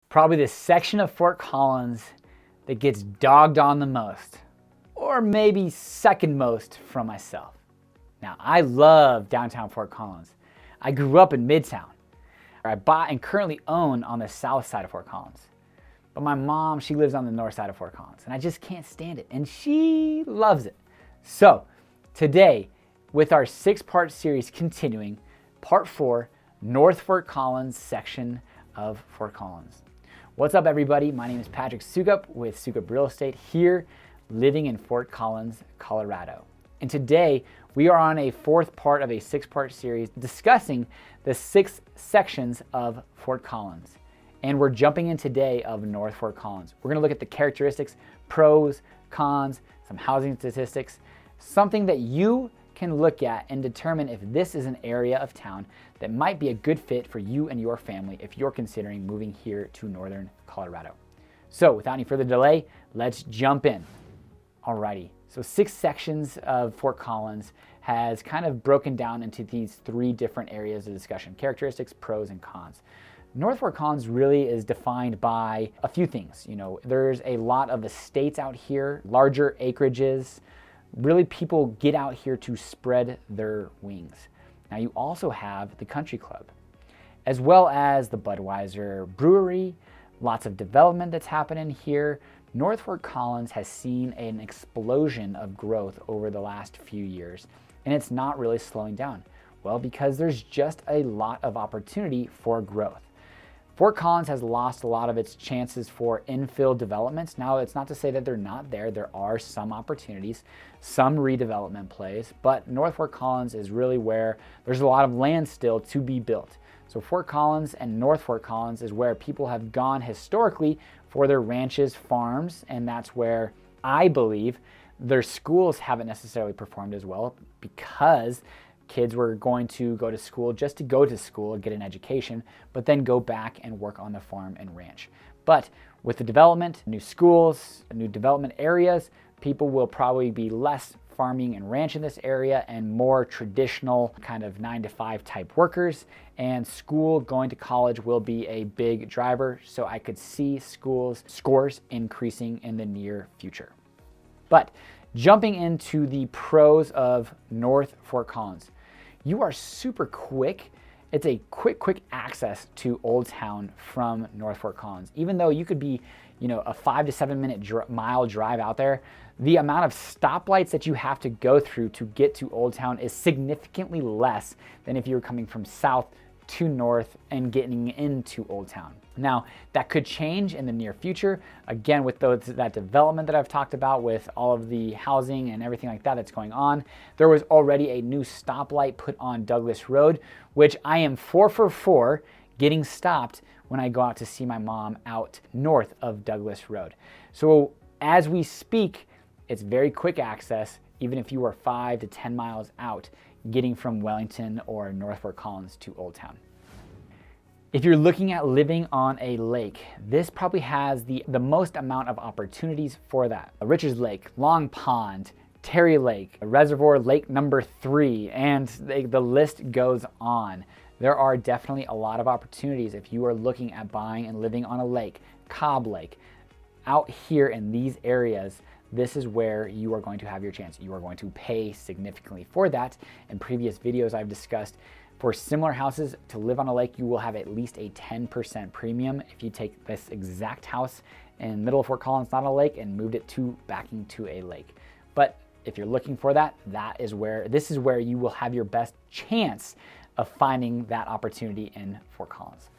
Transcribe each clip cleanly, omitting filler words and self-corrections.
Probably the section of Fort Collins that gets dogged on the most, or maybe second most from myself. Now, I love downtown Fort Collins. I grew up in Midtown. I bought and currently own on the south side of Fort Collins. But my mom, she lives on the north side of Fort Collins, and I just can't stand it, and she loves it. So today, with our 6-part series continuing, part 4, North Fort Collins section of Fort Collins. What's up, everybody? My name is Patrick Soukup with Soukup Real Estate here, living in Fort Collins, Colorado. And today, we are on a 4th part of a 6-part series discussing the 6 sections of Fort Collins. And we're jumping in today of North Fort Collins. We're gonna look at the characteristics, pros, cons, some housing statistics, something that you can look at and determine if this is an area of town that might be a good fit for you and your family if you're considering moving here to northern Colorado. So without any further delay, let's jump in. Alrighty, so 6 sections of Fort Collins has kind of broken down into these 3 different areas of discussion: characteristics, pros, and cons. North Fort Collins really is defined by a few things. You know, there's a lot of estates out here, larger acreages. Really, people get out here to spread their wings. Now, you also have the country club, as well as the Budweiser brewery, lots of development that's happening here. North Fort Collins has seen an explosion of growth over the last few years, and it's not really slowing down. Well, because there's just a lot of opportunity for growth. Fort Collins has lost a lot of its chances for infill developments. Now, it's not to say that they're not there. There are some opportunities, some redevelopment plays, but North Fort Collins is really where there's a lot of land still to be built. So Fort Collins and North Fort Collins is where people have gone historically for their ranches, farms, and that's where I believe their schools haven't necessarily performed as well, because kids were going to go to school just to go to school and get an education, but then go back and work on the farm and ranch. But with the development, new schools, new development areas, people will probably be less farming and ranch in this area and more traditional kind of 9-to-5 type workers, and school, going to college will be a big driver. So I could see schools scores increasing in the near future. But jumping into the pros of North Fort Collins, you are super quick. It's a quick access to Old Town from North Fort Collins. Even though you could be, a 5 to 7 minute mile drive out there, the amount of stoplights that you have to go through to get to Old Town is significantly less than if you were coming from south to north and getting into Old Town. Now, that could change in the near future. Again, with that development that I've talked about, with all of the housing and everything like that that's going on, there was already a new stoplight put on Douglas Road, which I am 4 for 4 getting stopped when I go out to see my mom out north of Douglas Road. So as we speak, it's very quick access, even if you are 5 to 10 miles out, getting from Wellington or North Fort Collins to Old Town. If you're looking at living on a lake, this probably has the most amount of opportunities for that. Richards Lake, Long Pond, Terry Lake, Reservoir Lake number 3, and the list goes on. There are definitely a lot of opportunities if you are looking at buying and living on a lake. Cobb Lake, out here in these areas, this is where you are going to have your chance. You are going to pay significantly for that. In previous videos I've discussed, for similar houses to live on a lake, you will have at least a 10% premium if you take this exact house in middle of Fort Collins, not a lake, and moved it back into a lake. But if you're looking for that, this is where you will have your best chance of finding that opportunity in Fort Collins.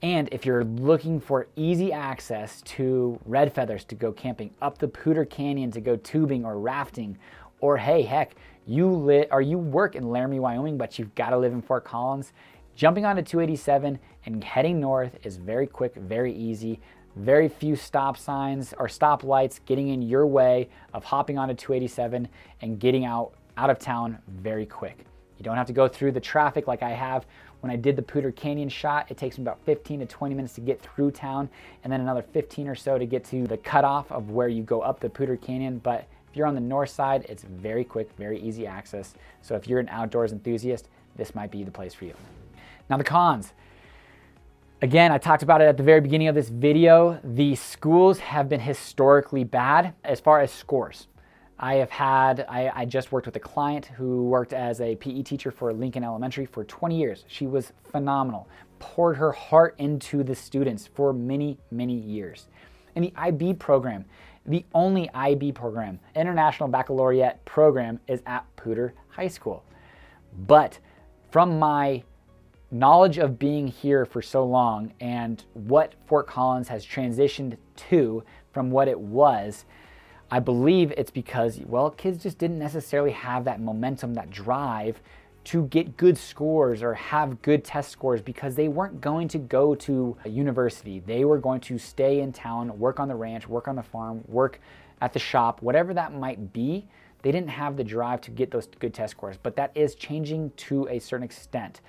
And if you're looking for easy access to Red Feathers to go camping, up the Poudre Canyon to go tubing or rafting, or hey, heck, you work in Laramie, Wyoming, but you've got to live in Fort Collins, jumping onto 287 and heading north is very quick, very easy. Very few stop signs or stop lights getting in your way of hopping onto 287 and getting out of town very quick. You don't have to go through the traffic like I have when I did the Poudre Canyon shot. It takes me about 15 to 20 minutes to get through town, and then another 15 or so to get to the cutoff of where you go up the Poudre Canyon. But if you're on the north side, it's very quick, very easy access. So if you're an outdoors enthusiast, this might be the place for you. Now the cons. Again, I talked about it at the very beginning of this video. The schools have been historically bad as far as scores. I just worked with a client who worked as a PE teacher for Lincoln Elementary for 20 years. She was phenomenal, poured her heart into the students for many, many years. In the IB program, the only IB program, International Baccalaureate program, is at Poudre High School. But from my knowledge of being here for so long and what Fort Collins has transitioned to from what it was, I believe it's because, well, kids just didn't necessarily have that momentum, that drive to get good scores or have good test scores because they weren't going to go to a university. They were going to stay in town, work on the ranch, work on the farm, work at the shop, whatever that might be. They didn't have the drive to get those good test scores, but that is changing to a certain extent.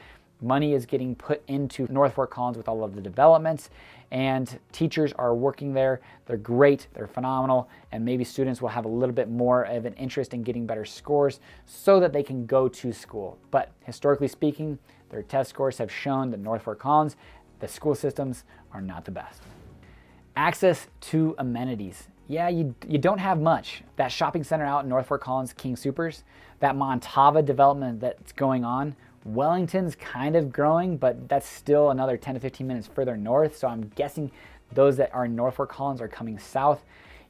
Money is getting put into North Fort Collins with all of the developments, and teachers are working there. They're great, they're phenomenal, and maybe students will have a little bit more of an interest in getting better scores so that they can go to school. But historically speaking, their test scores have shown that North Fort Collins, the school systems are not the best. Access to amenities. Yeah, you don't have much. That shopping center out in North Fort Collins, King Soopers, that Montava development that's going on, Wellington's kind of growing, but that's still another 10 to 15 minutes further north. So I'm guessing those that are in North Fort Collins are coming south.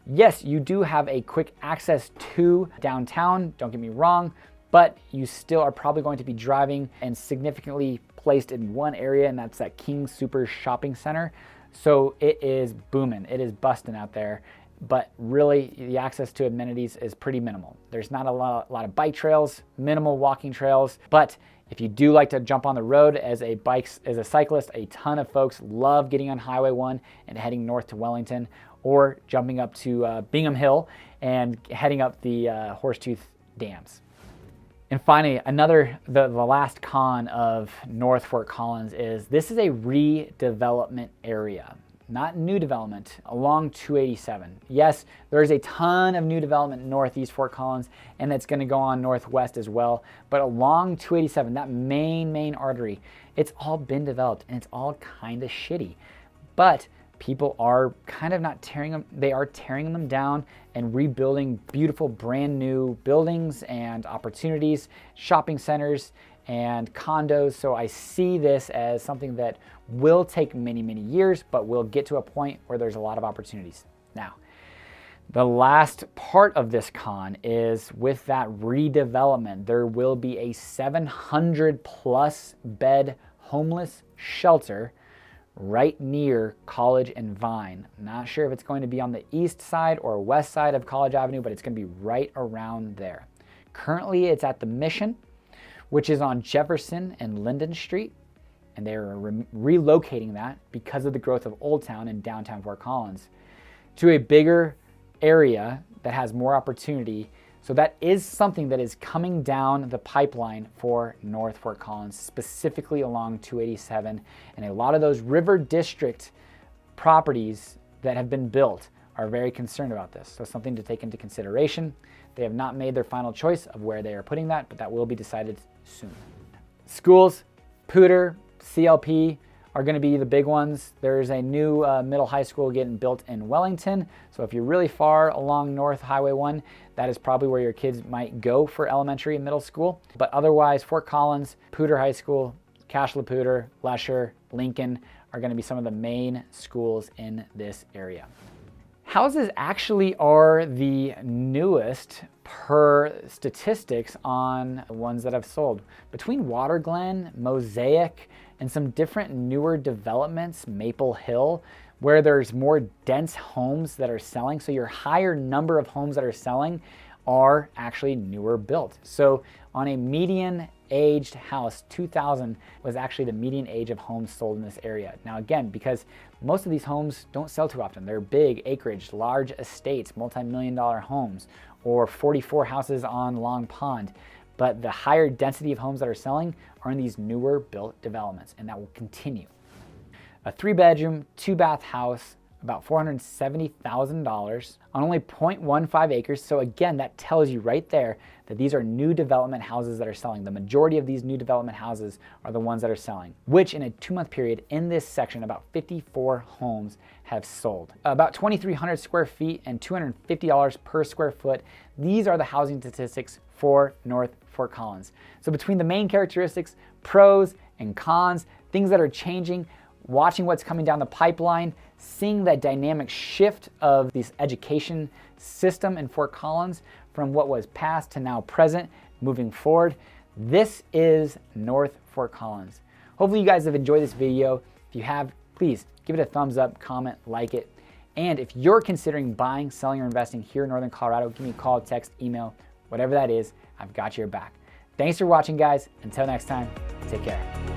Yes, you do have a quick access to downtown, don't get me wrong, but you still are probably going to be driving and significantly placed in one area, and that's that King Soopers shopping center. So it is booming, it is busting out there. But really, the access to amenities is pretty minimal. There's not a lot of bike trails, minimal walking trails, but if you do like to jump on the road as a cyclist, a ton of folks love getting on Highway 1 and heading north to Wellington, or jumping up to Bingham Hill and heading up the Horsetooth Dams. And finally, the last con of North Fort Collins is this is a redevelopment area. Not new development, along 287. Yes, there's a ton of new development in northeast Fort Collins, and it's going to go on northwest as well. But along 287, that main artery, it's all been developed, and it's all kind of shitty. But people are kind of not tearing them, they are tearing them down and rebuilding beautiful brand new buildings and opportunities, shopping centers, and condos. So I see this as something that will take many, many years, but will get to a point where there's a lot of opportunities. Now, the last part of this con is with that redevelopment, there will be a 700+ bed homeless shelter right near College and Vine. Not sure if it's going to be on the east side or west side of College Avenue, but it's going to be right around there. Currently, it's at the Mission, which is on Jefferson and Linden Street, and they're relocating that because of the growth of Old Town and downtown Fort Collins to a bigger area that has more opportunity. So that is something that is coming down the pipeline for North Fort Collins, specifically along 287. And a lot of those River District properties that have been built are very concerned about this. So something to take into consideration. They have not made their final choice of where they are putting that, but that will be decided soon. Schools, Poudre, CLP are going to be the big ones. There's a new middle high school getting built in Wellington. So if you're really far along North Highway 1, that is probably where your kids might go for elementary and middle school. But otherwise, Fort Collins, Poudre High School, Cache La Poudre, Lesher, Lincoln are going to be some of the main schools in this area. Houses actually are the newest per statistics on the ones that have sold. Between Waterglen, Mosaic, and some different newer developments, Maple Hill, where there's more dense homes that are selling. So your higher number of homes that are selling are actually newer built. So on a median aged house, 2000 was actually the median age of homes sold in this area. Now again, because most of these homes don't sell too often. They're big acreage, large estates, multi-million-dollar homes, or 44 houses on Long Pond. But the higher density of homes that are selling are in these newer built developments, and that will continue. A 3-bedroom, 2-bath house, about $470,000 on only 0.15 acres. So again, that tells you right there that these are new development houses that are selling. The majority of these new development houses are the ones that are selling, which in a 2-month period in this section, about 54 homes have sold. About 2,300 square feet and $250 per square foot. These are the housing statistics for North Fort Collins. So between the main characteristics, pros and cons, things that are changing, watching what's coming down the pipeline, seeing that dynamic shift of this education system in Fort Collins from what was past to now present, moving forward. This is North Fort Collins. Hopefully you guys have enjoyed this video. If you have, please give it a thumbs up, comment, like it. And if you're considering buying, selling, or investing here in Northern Colorado, give me a call, text, email, whatever that is, I've got your back. Thanks for watching, guys. Until next time, take care.